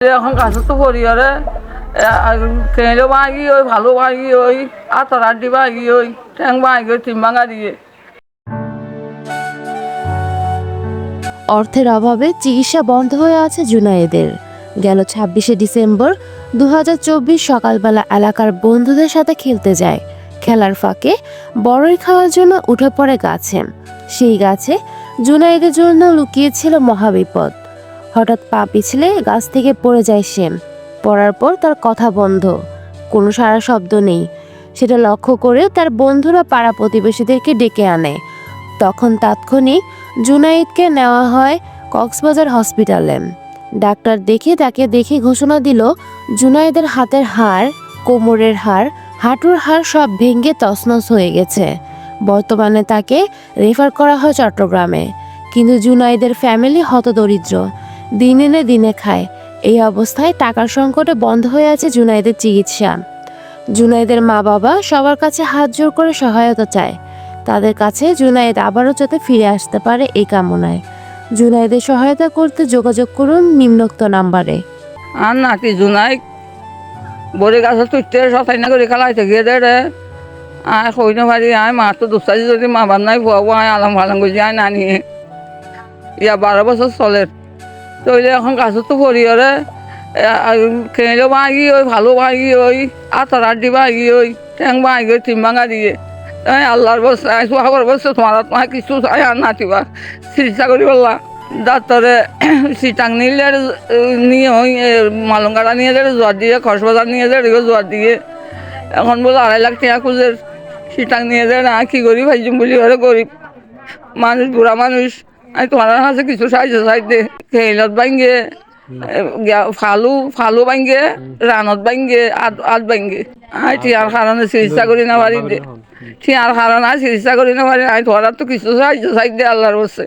এখন কাছে তো পরিবারে কেঁড়ো ভাঙি ওই ভালো ভাঙি ওই আতর আড্ডি ভাঙি ওই ট্যাং ভাঙি ওই তিন ভাঙা দিয়ে। অর্থের অভাবে চিকিৎসা বন্ধ হয়ে আছে জুনায়েদের। গেল ২৬শে ডিসেম্বর ২০২৪ সকালবেলা এলাকার বন্ধুদের সাথে খেলতে যায়। খেলার ফাঁকে বড়ই খাওয়ার জন্য উঠে পড়ে গাছে। সেই গাছে জুনায়েদের জন্য লুকিয়েছিল মহাবিপদ। হঠাৎ পা পিছলে গাছ থেকে পড়ে যায় সে। পড়ার পর তার কথা বন্ধ, কোনো সারা শব্দ নেই। সেটা লক্ষ্য করে তার বন্ধুরা পাড়া প্রতিবেশীদেরকে ডেকে আনে। তখন তাৎক্ষণিক জুনায়েদকে নেওয়া হয় কক্সবাজার হসপিটালে। ডাক্তার তাকে ঘোষণা দিল জুনায়েদের হাতের হাড়, কোমরের হাড়, হাঁটুর হাড় সব ভেঙে তছনছ হয়ে গেছে। বর্তমানে তাকে রেফার করা হয় চট্টগ্রামে। কিন্তু জুনায়েদের ফ্যামিলি হতদরিদ্র, দিন এনে দিনে খায়। এই অবস্থায় টাকার সংকটে বন্ধ হয়ে আছে জুনায়েদের চিকিৎসা। জুনায়েদের মা বাবা সবার কাছে হাত জোর করে সহায়তা চায়। তাদের কাছে জুনায়েদ আবারও যাতে ফিরে আসতে পারে এই কামনায়। জুনায়েদের সহায়তা করতে যোগাযোগ করুন নিম্নোক্ত নাম্বারে। আর নাতি জুনাই বড়ি গাছে তুইতে সতাই না করে খেলাইতে গিয়ে দে রে আয় কই না পারি আয় মা তো দুসারি যদি মা বান্নাই ফুয়াবো আয় আলাম ফালাম করে যায় না নিয়ে ইয়া 12 বছর চলে তৈলে এখন গাছে তো পরিবারে কেঁড়ো ভাঙি ওই ভালো ভাঙি ওই আতর আড্ডি ভাঙি ওই ট্যাং ভাঙি ওই তিন ভাঙা দিয়ে আল্লাহর বসে আইসবার বসে তোমার কিছু চাই আর নাতিবা চিকিৎসা করি বললা ডাক্তারে সিটাং নিলে নিয়ে ওই মালঙ্গাড়া নিয়ে যাবে জোয়ার দিয়ে কক্সবাজার নিয়ে যাবে জোয়ার দিয়ে এখন বলে 2.5 লাখ টাকা খুঁজে সিটাং নিয়ে যাবে না কি করি ভাইজুম বলি ওরা গরিব মানুষ বুড়া মানুষ আমি তোমার কাছে কিছু সাহায্য খেলত ভাঙ্গে ফালু ভাঙ্গে রানত ভাঙ্গে আট ভাঙ্গে আই টিয়ার কারণে চিকিৎসা করি না পারি দে টিয়ার কারণে চিকিৎসা করি না পারি আমি তোমার তো কিছু সাহায্য আল্লাহর বসে।